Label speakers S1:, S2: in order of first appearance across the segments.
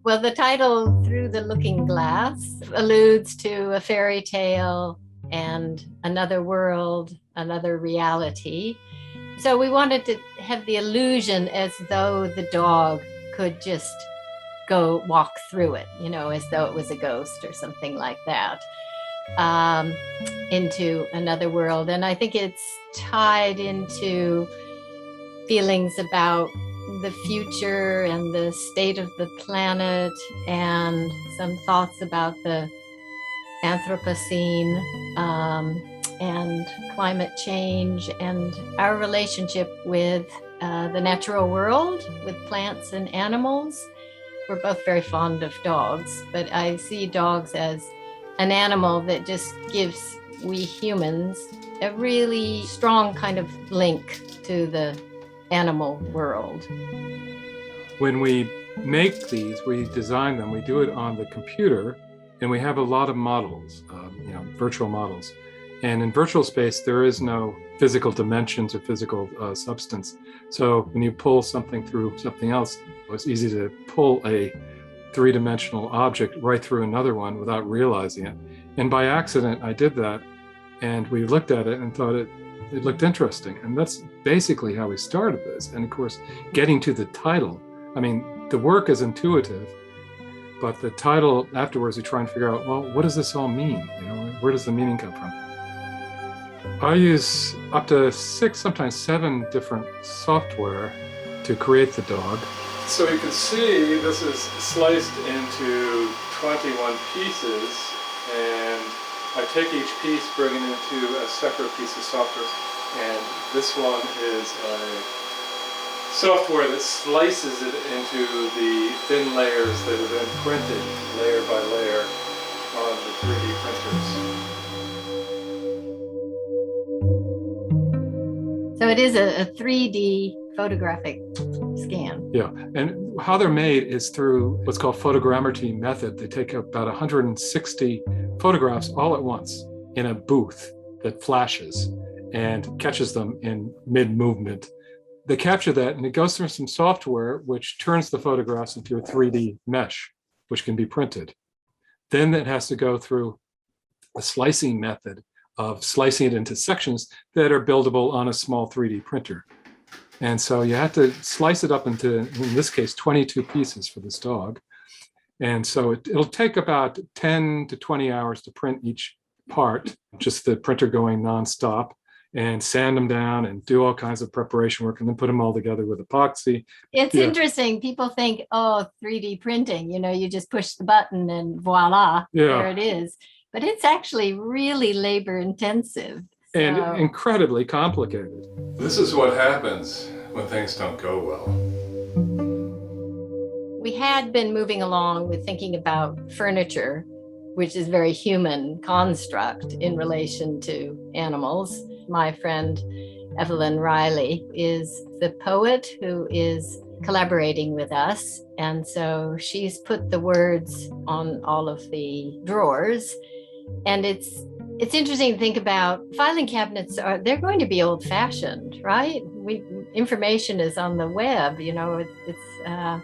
S1: Well, the title Through the Looking Glass alludes to a fairy tale and another world, another reality. So we wanted to have the illusion as though the dog could just go walk through it, as though it was a ghost or something like that, into another world. And I think it's tied into feelings about the future and the state of the planet, and some thoughts about the Anthropocene and climate change and our relationship with the natural world, with plants and animals. We're both very fond of dogs, but I see dogs as an animal that just gives we humans a really strong kind of link to the animal world.
S2: When we make these, we design them, we do it on the computer, and we have a lot of models, virtual models. And in virtual space, there is no physical dimensions or physical substance. So when you pull something through something else, it's easy to pull a three-dimensional object right through another one without realizing it. And by accident, I did that, and we looked at it and thought it looked interesting. And that's basically how we started this. And of course, getting to the title, the work is intuitive, but the title afterwards, we try and figure out, well, what does this all mean? Where does the meaning come from? I use up to 6, sometimes 7 different software to create the dog. So you can see this is sliced into 21 pieces, and I take each piece, bring it into a separate piece of software, and this one is a software that slices it into the thin layers that are then printed layer by layer on the 3D printers.
S1: So it is a 3D photographic scan.
S2: Yeah, and how they're made is through what's called photogrammetry method. They take about 160 photographs all at once in a booth that flashes and catches them in mid-movement. They capture that, and it goes through some software which turns the photographs into a 3D mesh, which can be printed. Then it has to go through a slicing method of slicing it into sections that are buildable on a small 3D printer. And so you have to slice it up into, in this case, 22 pieces for this dog. And so it'll take about 10 to 20 hours to print each part, just the printer going nonstop, and sand them down and do all kinds of preparation work, and then put them all together with epoxy.
S1: It's interesting. People think, 3D printing, you just push the button and voila, there it is. But it's actually really labor intensive.
S2: And incredibly complicated. This is what happens when things don't go well.
S1: We had been moving along with thinking about furniture, which is a very human construct in relation to animals. My friend Evelyn Riley is the poet who is collaborating with us. And so she's put the words on all of the drawers. And it's interesting to think about filing cabinets. They're going to be old fashioned, right? Information is on the web, it's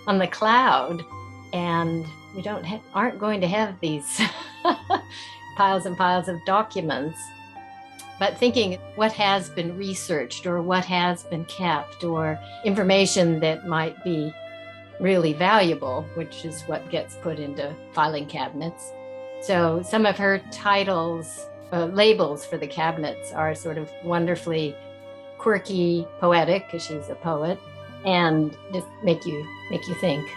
S1: on the cloud, and we aren't going to have these piles and piles of documents. But thinking what has been researched or what has been kept, or information that might be really valuable, which is what gets put into filing cabinets. So some of her titles, labels for the cabinets are sort of wonderfully quirky, poetic, because she's a poet, and just make you think.